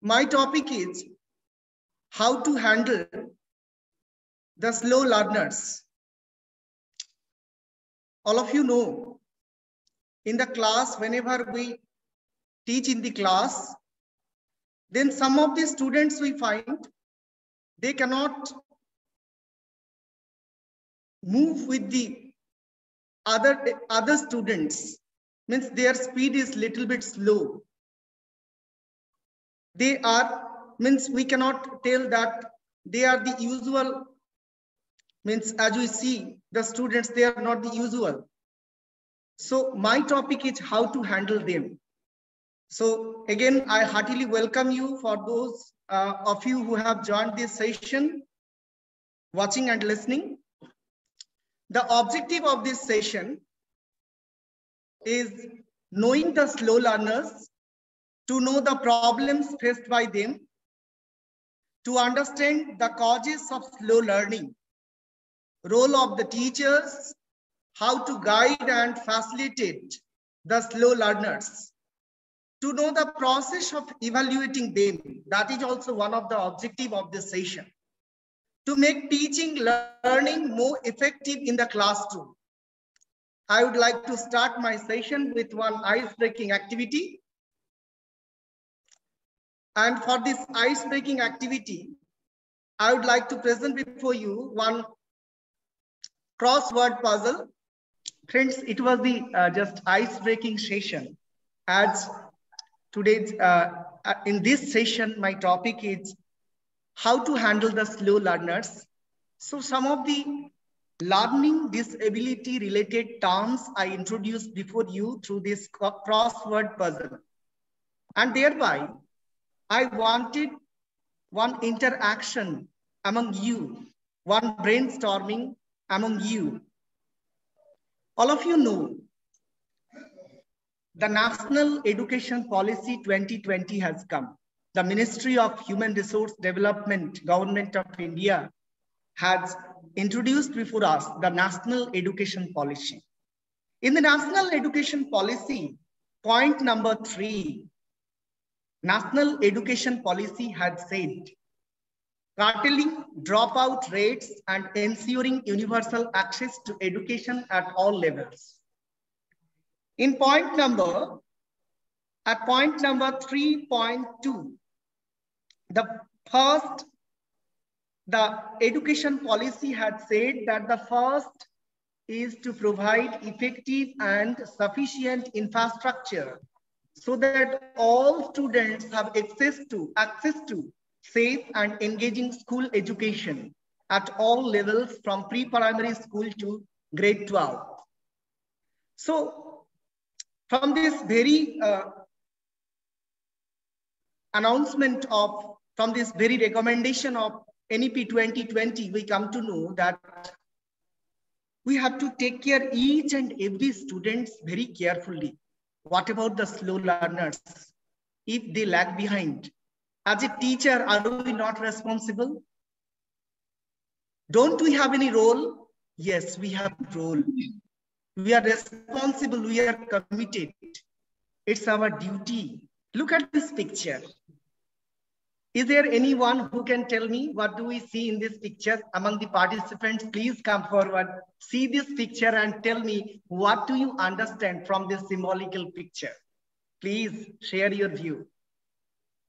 My topic is how to handle the slow learners. All of you know, in the class, whenever we teach in the class, then some of the students we find, they cannot move with the other students, means their speed is little bit slow. They are, means we cannot tell that they are the usual, means as we see the students, they are not the usual. So my topic is how to handle them. So again, I heartily welcome you for those of you who have joined this session, watching and listening. The objective of this session is knowing the slow learners, to know the problems faced by them, to understand the causes of slow learning, role of the teachers, how to guide and facilitate the slow learners, to know the process of evaluating them. That is also one of the objectives of this session, to make teaching learning more effective in the classroom. I would like to start my session with one ice-breaking activity. And for this ice-breaking activity, I would like to present before you one crossword puzzle. Friends, it was the just ice-breaking session. As today's, in this session, my topic is how to handle the slow learners. So some of the learning disability related terms I introduced before you through this crossword puzzle. And thereby, I wanted one interaction among you, one brainstorming among you. All of you know, the National Education Policy 2020 has come. The Ministry of Human Resource Development, Government of India, has introduced before us the National Education Policy. In the National Education Policy, point number 3, National Education Policy had said, curtailing dropout rates and ensuring universal access to education at all levels. In point number 3.2, the education policy had said that the first is to provide effective and sufficient infrastructure so that all students have access to safe and engaging school education at all levels from pre-primary school to grade 12. So from this very from this very recommendation of NEP 2020, we come to know that we have to take care each and every student very carefully. What about the slow learners? If they lag behind, as a teacher, are we not responsible? Don't we have any role? Yes, we have a role. We are responsible, we are committed. It's our duty. Look at this picture. Is there anyone who can tell me what do we see in this picture? Among the participants, please come forward. See this picture and tell me what do you understand from this symbolical picture? Please share your view.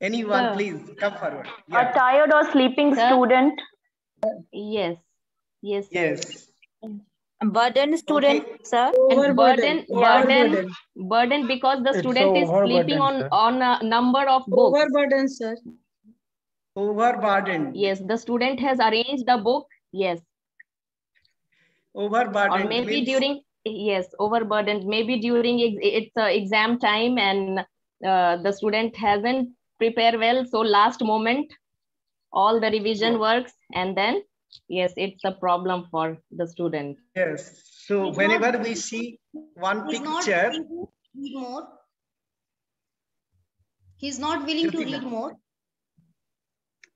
Anyone, please come forward. Yeah. A tired or sleeping student. Yes. Yes. Yes. Burden student, okay. Sir. And burden because the student is sleeping on a number of books. Overburden, sir. Overburdened. Yes, the student has arranged the book. Yes. Overburdened. Or maybe during, yes, overburdened. Maybe during it's exam time and the student hasn't prepared well. So last moment, all the revision works, and then, yes, it's a problem for the student. Yes. So whenever we see one picture. He's not willing to read more.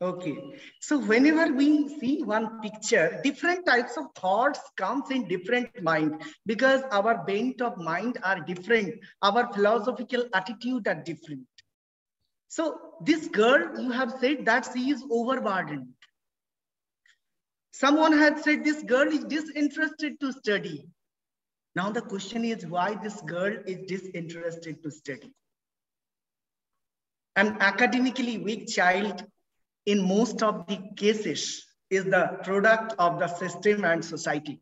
Okay, so whenever we see one picture, different types of thoughts comes in different mind, because our bent of mind are different, our philosophical attitude are different. So this girl, you have said that she is overburdened. Someone had said this girl is disinterested to study. Now the question is why this girl is disinterested to study. An academically weak child in most of the cases is the product of the system and society.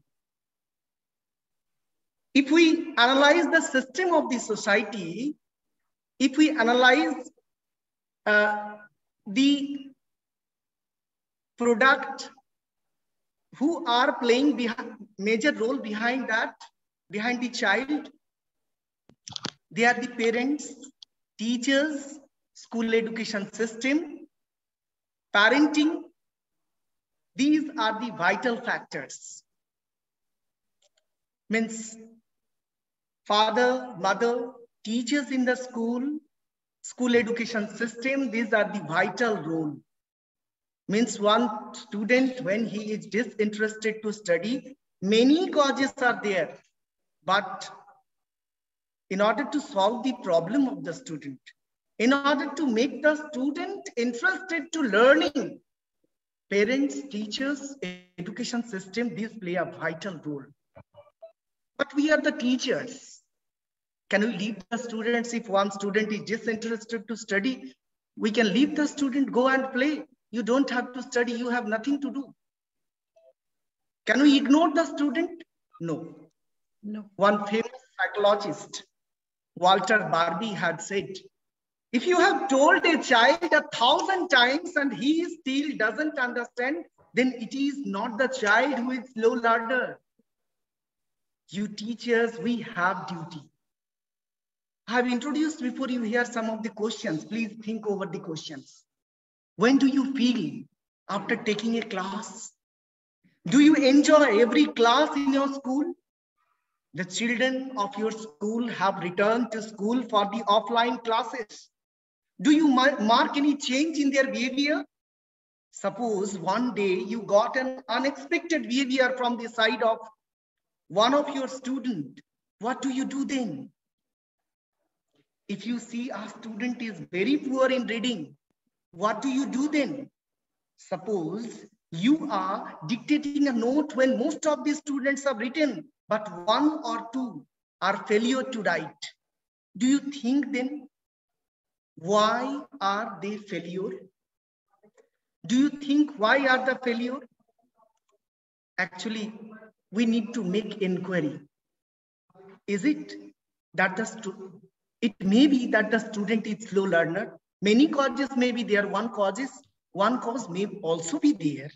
If we analyze the system of the society, if we analyze the product who are playing major role behind that, behind the child, they are the parents, teachers, school education system, parenting. These are the vital factors. Means father, mother, teachers in the school education system, these are the vital role. Means one student, when he is disinterested to study, many causes are there. But in order to solve the problem of the student, in order to make the student interested to learning, parents, teachers, education system, these play a vital role. But we are the teachers. Can we leave the students? If one student is disinterested to study, we can leave the student, go and play. You don't have to study, you have nothing to do. Can we ignore the student? No. One famous psychologist, Walter Barbie, had said, if you have told a child 1,000 times and he still doesn't understand, then it is not the child who is slow learner. You teachers, we have duty. I have introduced before you hear some of the questions. Please think over the questions. When do you feel after taking a class? Do you enjoy every class in your school? The children of your school have returned to school for the offline classes. Do you mark any change in their behavior? Suppose one day you got an unexpected behavior from the side of one of your students. What do you do then? If you see a student is very poor in reading, what do you do then? Suppose you are dictating a note when most of the students have written, but one or two are failure to write. Do you think then, why are they failure? Do you think why are the failure? Actually, we need to make inquiry. Is it that it may be that the student is slow learner? Many causes may be there. One cause may also be there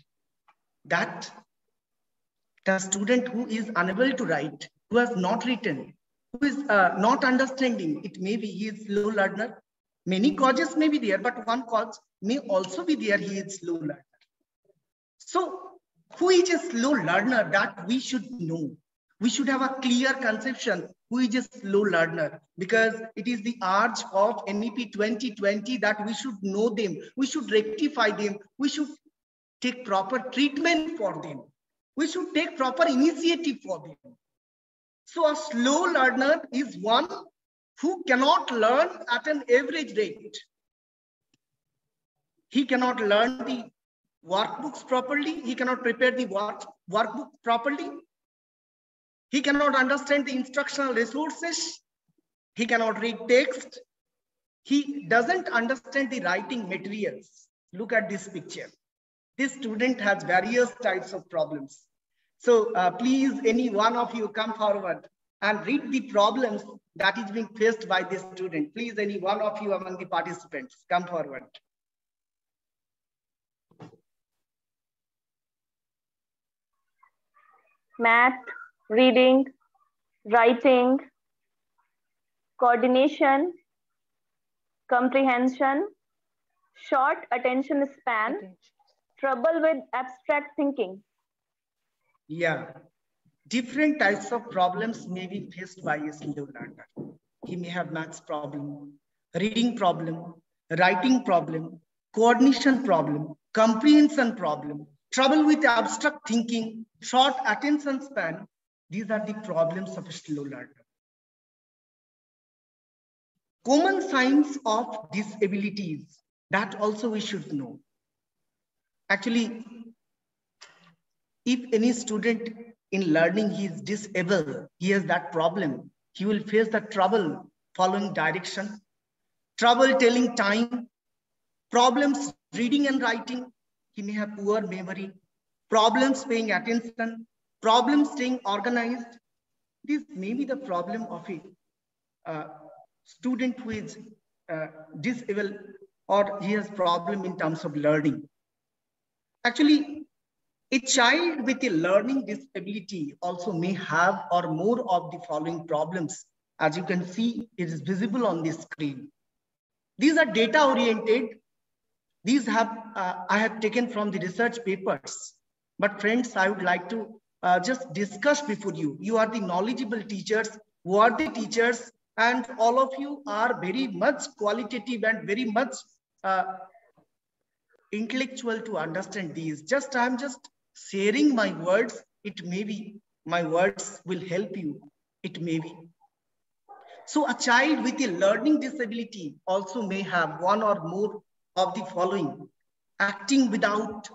that the student who is unable to write, who has not written, who is not understanding, it may be he is slow learner. Many causes may be there, but one cause may also be there, he is slow learner. So who is a slow learner, that we should know. We should have a clear conception who is a slow learner, because it is the urge of NEP 2020 that we should know them, we should rectify them, we should take proper treatment for them, we should take proper initiative for them. So a slow learner is one who cannot learn at an average rate. He cannot learn the workbooks properly, he cannot prepare the workbook properly, he cannot understand the instructional resources, he cannot read text, he doesn't understand the writing materials. Look at this picture. This student has various types of problems. So please, any one of you come forward and read the problems that is being faced by this student. Please, any one of you among the participants, come forward. Math, reading, writing, coordination, comprehension, short attention span, trouble with abstract thinking. Yeah, different types of problems may be faced by a slow learner. He may have maths problem, reading problem, writing problem, coordination problem, comprehension problem, trouble with abstract thinking, short attention span. These are the problems of a slow learner. Common signs of disabilities, that also we should know. Actually, if any student in learning he is disabled, he has that problem, he will face the trouble following direction, trouble telling time, problems reading and writing, he may have poor memory, problems paying attention, problems staying organized. This may be the problem of a student who is disabled or he has problem in terms of learning. Actually, a child with a learning disability also may have or more of the following problems. As you can see, it is visible on the screen. These are data oriented. These I have taken from the research papers. But friends, I would like to just discuss before you. You are the knowledgeable teachers, worthy teachers, and all of you are very much qualitative and very much intellectual to understand these. I'm just sharing my words. It may be my words will help you. It may be. So a child with a learning disability also may have one or more of the following: acting without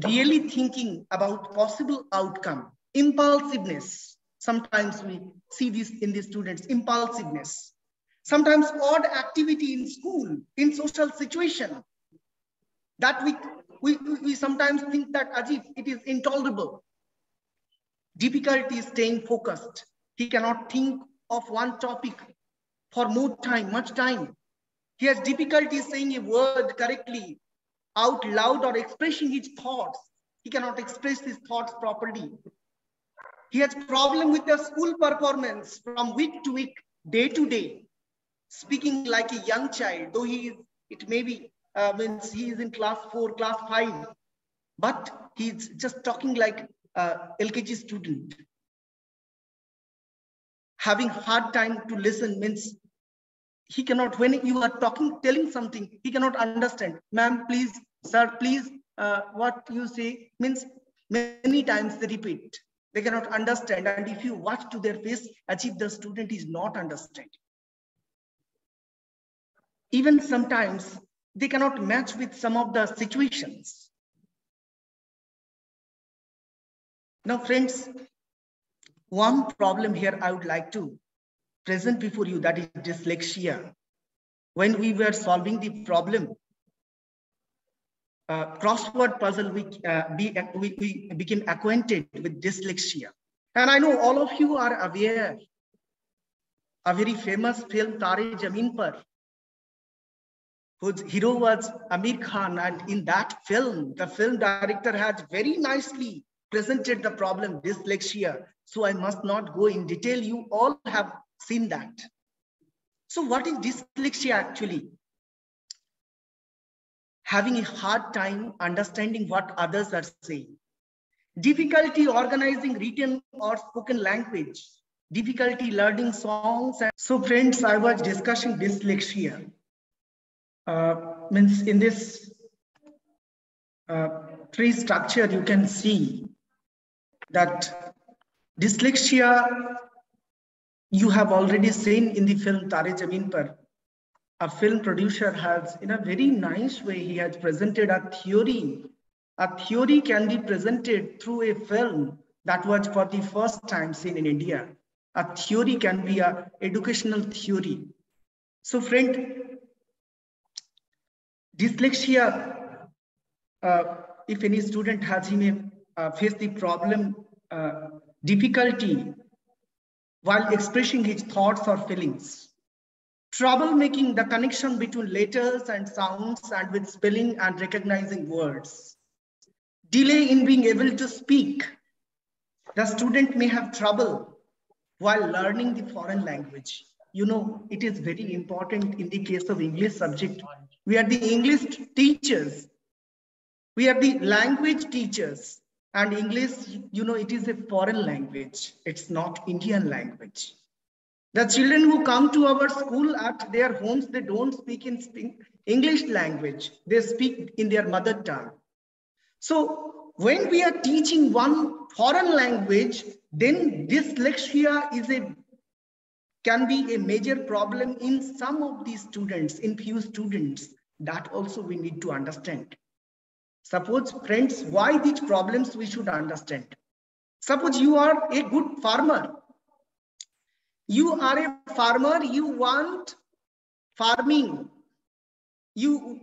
really thinking about possible outcome, impulsiveness. Sometimes we see this in the students, impulsiveness. Sometimes odd activity in school, in social situation, that we sometimes think that Ajib, it is intolerable. Difficulty staying focused. He cannot think of one topic for more time, much time. He has difficulty saying a word correctly, out loud, or expressing his thoughts. He cannot express his thoughts properly. He has problem with the school performance from week to week, day to day, speaking like a young child, though it may be means he is in class 4, class 5, but he's just talking like LKG student. Having hard time to listen means he cannot, when you are talking, telling something, he cannot understand. Ma'am, please, sir, please, what you say means many times they repeat. They cannot understand. And if you watch to their face, as if the student is not understanding. Even sometimes they cannot match with some of the situations. Now, friends, one problem here I would like to present before you, that is dyslexia. When we were solving the problem, crossword puzzle, we became acquainted with dyslexia. And I know all of you are aware, a very famous film, Tare Zameen Par, whose hero was Amir Khan. And in that film, the film director has very nicely presented the problem, dyslexia. So I must not go in detail. You all have seen that. So what is dyslexia actually? Having a hard time understanding what others are saying. Difficulty organizing written or spoken language. Difficulty learning songs. So friends, I was discussing dyslexia. Means in this tree structure, you can see that dyslexia, you have already seen in the film Tare Zameen Par. A film producer has, in a very nice way, he has presented a theory. A theory can be presented through a film that was for the first time seen in India. A theory can be an educational theory. So friend, dyslexia, if any student has, he may face the problem, difficulty while expressing his thoughts or feelings. Trouble making the connection between letters and sounds and with spelling and recognizing words. Delay in being able to speak. The student may have trouble while learning the foreign language. You know, it is very important in the case of English subject. We are the English teachers. We are the language teachers. And English, you know, it is a foreign language. It's not Indian language. The children who come to our school at their homes, they don't speak in English language. They speak in their mother tongue. So when we are teaching one foreign language, then dyslexia can be a major problem in some of these students, in few students. That also we need to understand. Suppose, friends, why these problems we should understand. Suppose you are a good farmer. You are a farmer, you want farming. You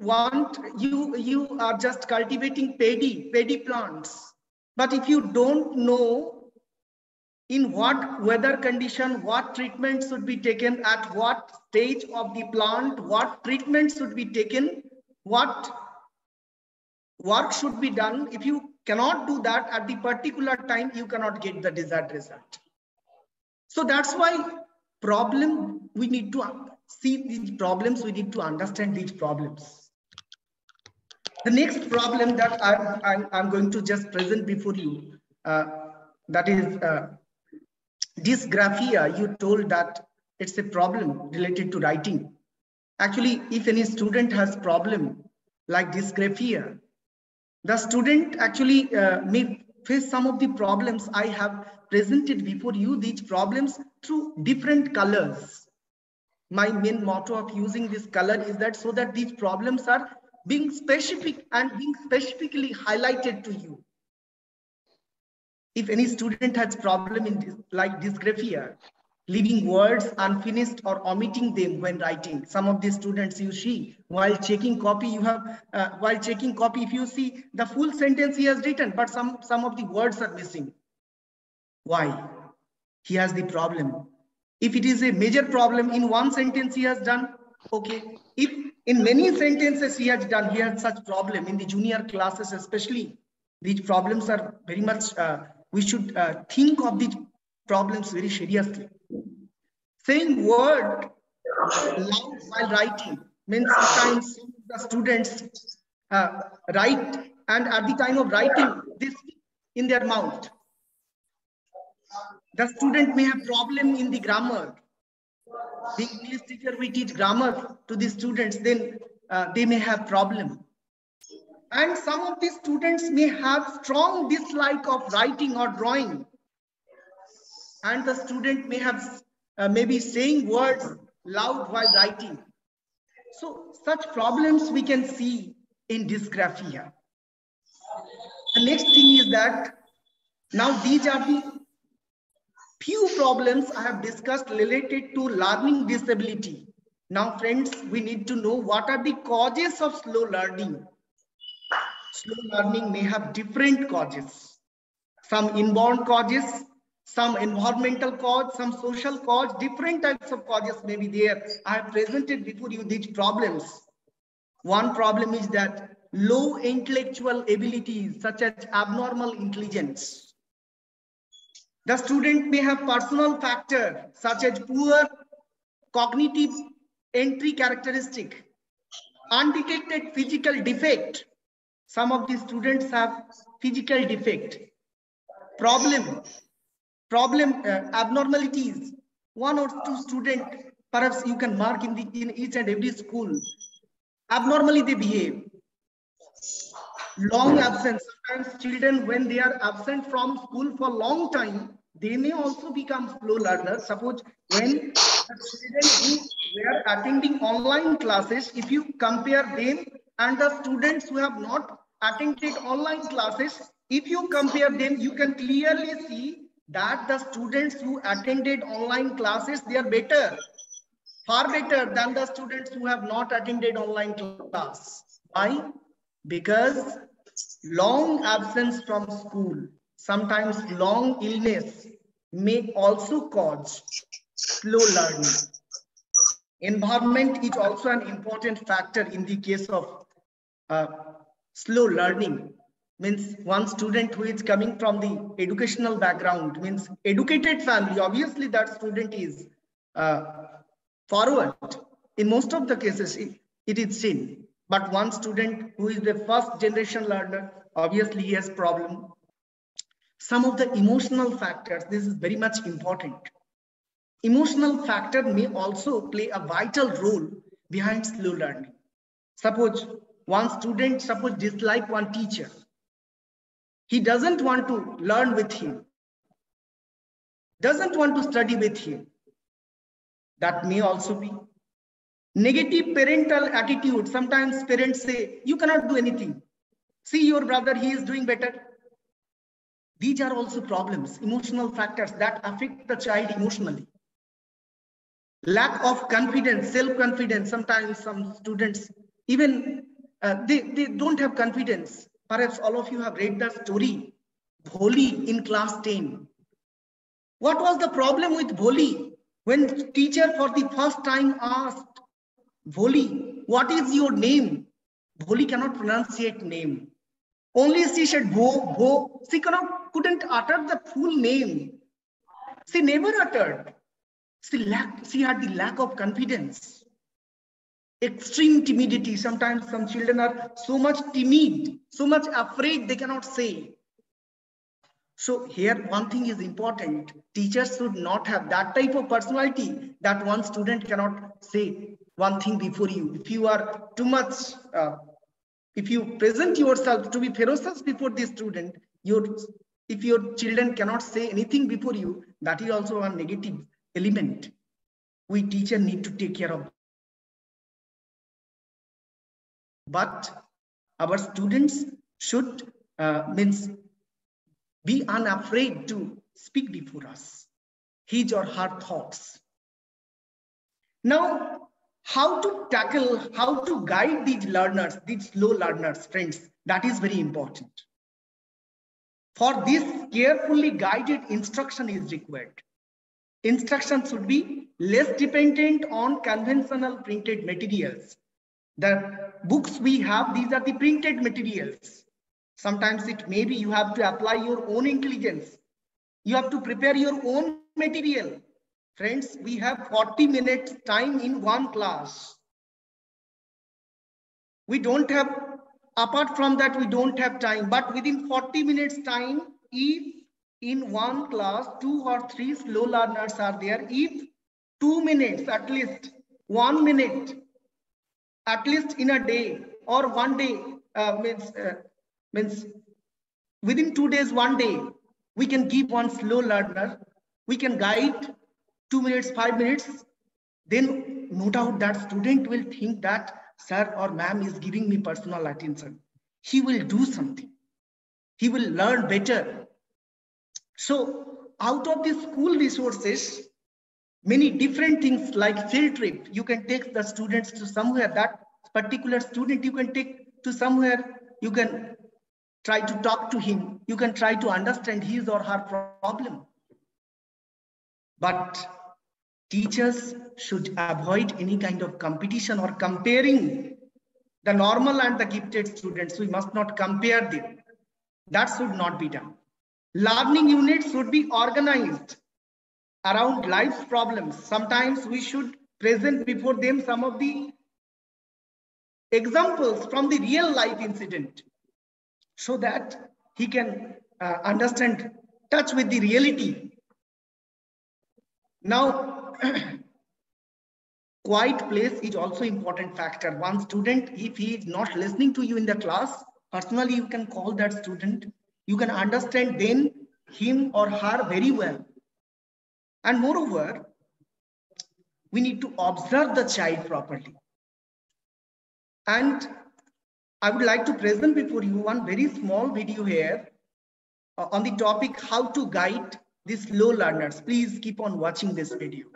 are just cultivating paddy plants. But if you don't know in what weather condition, what treatment should be taken, at what stage of the plant, what treatment should be taken, what work should be done. If you cannot do that at the particular time, you cannot get the desired result. So that's why problem, we need to see these problems, we need to understand these problems. The next problem that I'm going to just present before you, that is dysgraphia. You told that it's a problem related to writing. Actually, if any student has problem like dysgraphia, the student actually may face some of the problems I have presented before you, these problems through different colors. My main motto of using this color is that so that these problems are being specific and being specifically highlighted to you. If any student has problem in this, like dysgraphia, leaving words unfinished or omitting them when writing. Some of the students you see while checking copy, if you see the full sentence he has written, but some of the words are missing. Why? He has the problem. If it is a major problem in one sentence he has done, okay. If in many sentences he has done, he has such problem in the junior classes especially. These problems are very much, we should think of these problems very seriously. Saying word loud while writing means sometimes the students write, and at the time of writing, they speak in their mouth. The student may have problem in the grammar. The English teacher will teach grammar to the students, then they may have problem. And some of the students may have strong dislike of writing or drawing. And the student may have maybe saying words loud while writing. So such problems we can see in dysgraphia. The next thing is that now these are the few problems I have discussed related to learning disability. Now friends, we need to know what are the causes of slow learning. Slow learning may have different causes. Some inborn causes, some environmental cause, some social cause, different types of causes may be there. I have presented before you these problems. One problem is that low intellectual abilities such as abnormal intelligence. The student may have personal factor such as poor cognitive entry characteristic, undetected physical defect. Some of the students have physical defect, abnormalities. One or two students, perhaps you can mark in each and every school, abnormally they behave. Long absence. Sometimes children, when they are absent from school for a long time, they may also become slow learners. Suppose when the children who were attending online classes, if you compare them and the students who have not attended online classes, if you compare them, you can clearly see that the students who attended online classes, they are better, far better than the students who have not attended online class. Why? Because long absence from school, sometimes long illness may also cause slow learning. Environment is also an important factor in the case of slow learning. Means one student who is coming from the educational background, means educated family, obviously that student is forward. In most of the cases, it is seen. But one student who is the first generation learner, obviously he has problem. Some of the emotional factors, this is very much important. Emotional factor may also play a vital role behind slow learning. Suppose one student dislike one teacher. He doesn't want to learn with him, doesn't want to study with him. That may also be. Negative parental attitude. Sometimes parents say, you cannot do anything. See your brother, he is doing better. These are also problems, emotional factors that affect the child emotionally. Lack of confidence, self-confidence. Sometimes some students, even they don't have confidence. Perhaps all of you have read the story, Bholi in class 10. What was the problem with Bholi? When teacher for the first time asked, Bholi, what is your name? Bholi cannot pronunciate name. Only she said, Bho. She couldn't utter the full name. She never uttered. She had the lack of confidence. Extreme timidity. Sometimes some children are so much timid, so much afraid they cannot say. So here one thing is important. Teachers should not have that type of personality that one student cannot say one thing before you. If you are too much, if you present yourself to be ferocious before the student, if your children cannot say anything before you, that is also a negative element. We teacher need to take care of. But our students should be unafraid to speak before us, his or her thoughts. Now, how to tackle, how to guide these learners, these slow learners, friends, that is very important. For this, carefully guided instruction is required. Instruction should be less dependent on conventional printed materials. The books we have, these are the printed materials. Sometimes it may be you have to apply your own intelligence. You have to prepare your own material. Friends, we have 40 minutes time in one class. We don't have, apart from that, we don't have time. But within 40 minutes time, if in one class, 2 or 3 slow learners are there, if 2 minutes, at least 1 minute, at least in a day or 1 day, means within 2 days, 1 day, we can give one slow learner, we can guide 2 minutes, 5 minutes, then no doubt that student will think that sir or ma'am is giving me personal attention. He will do something. He will learn better. So out of the school resources, many different things like field trip, you can take the students to somewhere, that particular student you can take to somewhere, you can try to talk to him, you can try to understand his or her problem. But teachers should avoid any kind of competition or comparing the normal and the gifted students. We must not compare them. That should not be done. Learning units should be organized around life's problems. Sometimes we should present before them some of the examples from the real life incident so that he can understand, touch with the reality. Now, quiet place is also important factor. One student, if he is not listening to you in the class, personally you can call that student. You can understand then him or her very well. And moreover, we need to observe the child properly. And I would like to present before you one very small video here on the topic how to guide these slow learners. Please keep on watching this video.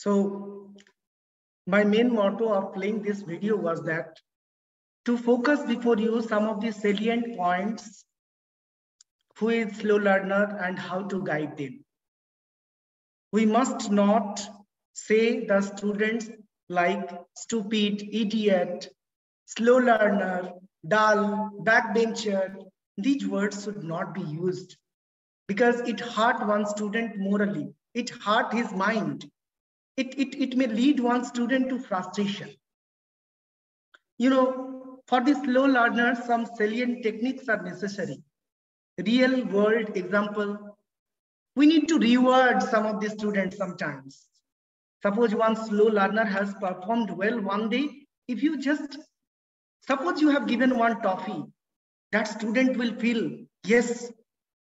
So my main motto of playing this video was that to focus before you some of the salient points, who is slow learner and how to guide them. We must not say the students like stupid, idiot, slow learner, dull, backbencher. These words should not be used because it hurt one student morally. It hurt his mind. It may lead one student to frustration. You know, for the slow learners, some salient techniques are necessary. Real world example. We need to reward some of the students sometimes. Suppose one slow learner has performed well one day. If you just, suppose you have given one toffee, that student will feel, yes,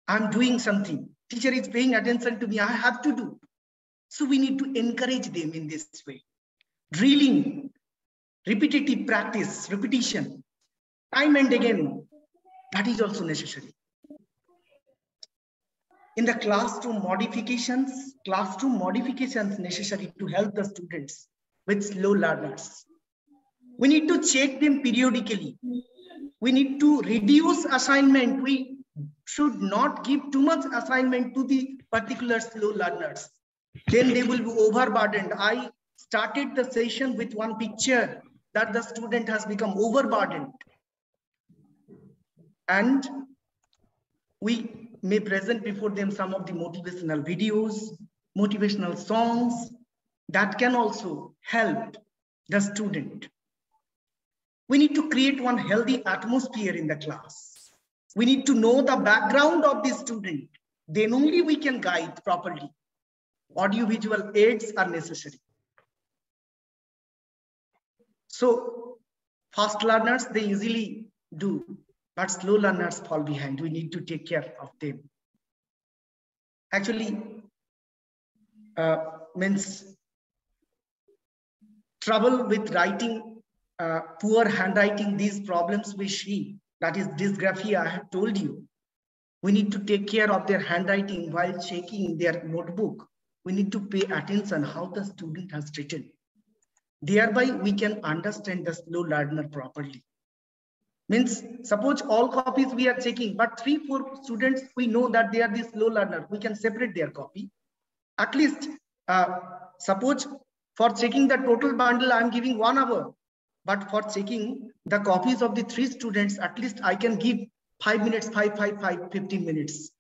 I'm doing something. Teacher is paying attention to me, I have to do. So we need to encourage them in this way. Drilling, repetitive practice, repetition, time and again, that is also necessary. In the classroom modifications necessary to help the students with slow learners. We need to check them periodically. We need to reduce assignment. We should not give too much assignment to the particular slow learners. Then they will be overburdened. I started the session with one picture that the student has become overburdened. And we may present before them some of the motivational videos, motivational songs that can also help the student. We need to create one healthy atmosphere in the class. We need to know the background of the student. Then only we can guide properly. Audiovisual aids are necessary. So fast learners, they easily do. But slow learners fall behind. We need to take care of them. Actually, means trouble with writing, poor handwriting, these problems we see, that is dysgraphia, I have told you. We need to take care of their handwriting while checking their notebook. We need to pay attention how the student has written. Thereby, we can understand the slow learner properly. Means, suppose all copies we are checking, but 3-4 students, we know that they are the slow learner. We can separate their copy. At least, suppose for checking the total bundle, I'm giving 1 hour. But for checking the copies of the 3 students, at least I can give 5 minutes, 15 minutes.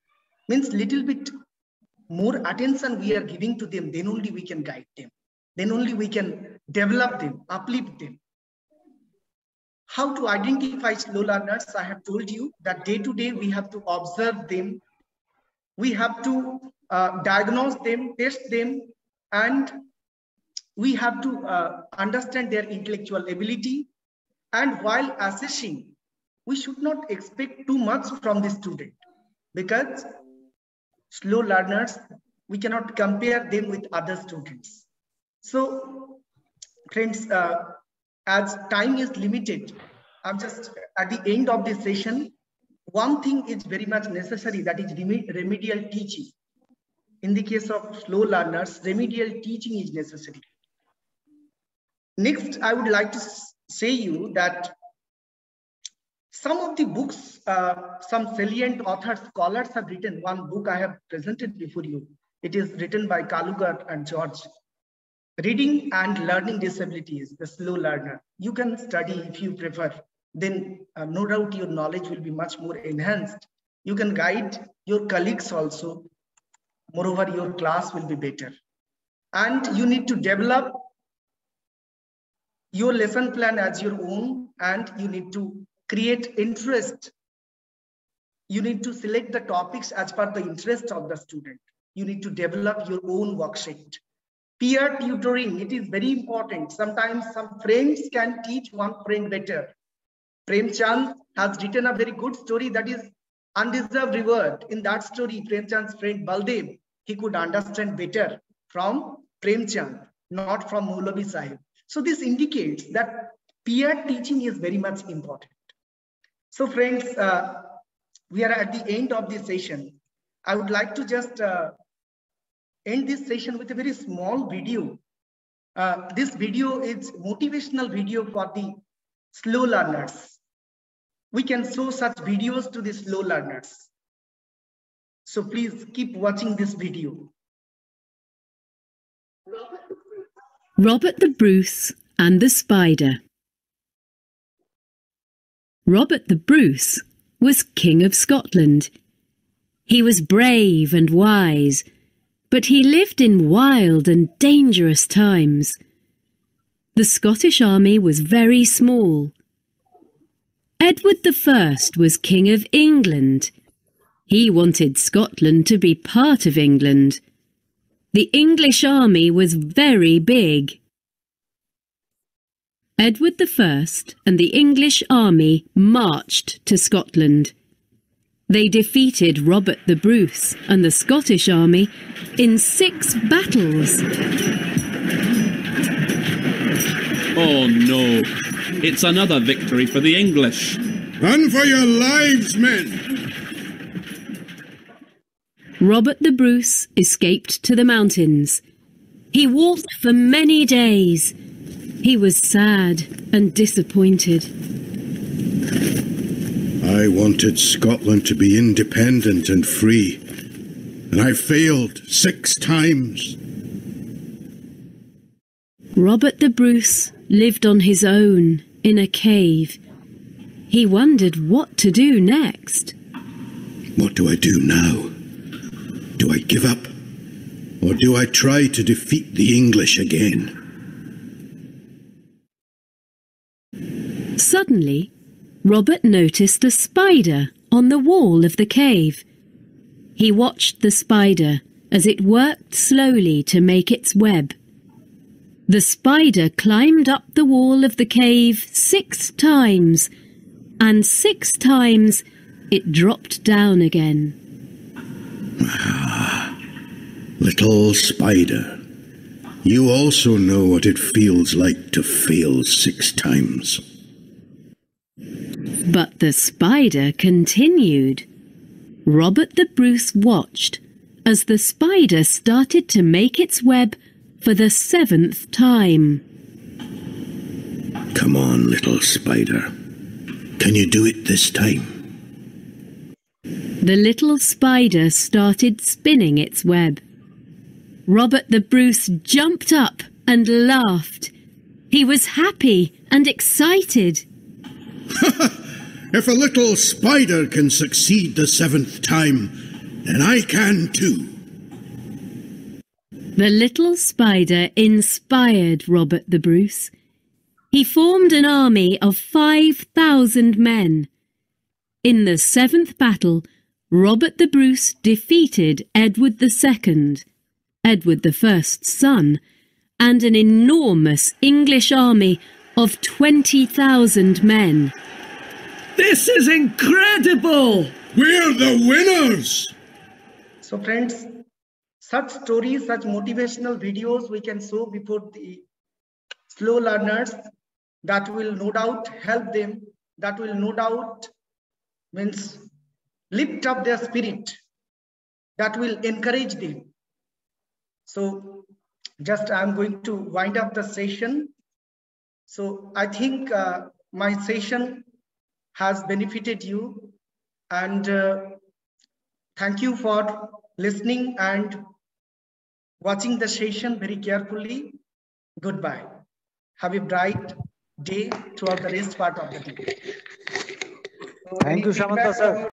Means little bit more attention we are giving to them, then only we can guide them. Then only we can develop them, uplift them. How to identify slow learners? I have told you that day to day we have to observe them. We have to diagnose them, test them, and we have to understand their intellectual ability. And while assessing, we should not expect too much from the student because slow learners, we cannot compare them with other students. So friends, as time is limited, I'm just at the end of this session. One thing is very much necessary, that is remedial teaching. In the case of slow learners, remedial teaching is necessary. Next, I would like to say you that some of the books, some salient authors, scholars have written. One book I have presented before you. It is written by Kalugar and George. Reading and Learning Disabilities, the Slow Learner. You can study if you prefer. Then no doubt your knowledge will be much more enhanced. You can guide your colleagues also. Moreover, your class will be better. And you need to develop your lesson plan as your own, and you need to create interest. You need to select the topics as per the interest of the student. You need to develop your own worksheet. Peer tutoring, it is very important. Sometimes some friends can teach one friend better. Prem Chand has written a very good story, that is Undeserved Reward. In that story, Prem Chand's friend Baldev, he could understand better from Prem Chand, not from Maulavi Sahib. So this indicates that peer teaching is very much important. So friends, we are at the end of this session. I would like to just end this session with a very small video this video is motivational video for the slow learners. We can show such videos to the slow learners. So please keep watching this video. Robert the Bruce and the Spider. Robert the Bruce was King of Scotland. He was brave and wise, but he lived in wild and dangerous times. The Scottish army was very small. Edward I was King of England. He wanted Scotland to be part of England. The English army was very big. Edward I and the English army marched to Scotland. They defeated Robert the Bruce and the Scottish army in 6 battles. Oh no, it's another victory for the English. Run for your lives, men! Robert the Bruce escaped to the mountains. He walked for many days. He was sad and disappointed. I wanted Scotland to be independent and free, and I failed 6 times. Robert the Bruce lived on his own in a cave. He wondered what to do next. What do I do now? Do I give up? Or do I try to defeat the English again? Suddenly, Robert noticed a spider on the wall of the cave. He watched the spider as it worked slowly to make its web. The spider climbed up the wall of the cave 6 times, and 6 times it dropped down again. Little spider, you also know what it feels like to fail 6 times. But the spider continued. Robert the Bruce watched as the spider started to make its web for the 7th time. Come on, little spider. Can you do it this time? The little spider started spinning its web. Robert the Bruce jumped up and laughed. He was happy and excited. If a little spider can succeed the 7th time, then I can too. The little spider inspired Robert the Bruce. He formed an army of 5,000 men. In the 7th battle, Robert the Bruce defeated Edward II, Edward I's son, and an enormous English army of 20,000 men. This is incredible! We're the winners! So friends, such stories, such motivational videos we can show before the slow learners that will no doubt help them, that will no doubt means lift up their spirit, that will encourage them. So just I'm going to wind up the session. So I think my session has benefited you, and thank you for listening and watching the session very carefully. Goodbye. Have a bright day throughout the rest part of the day. Thank you, Samantha sir.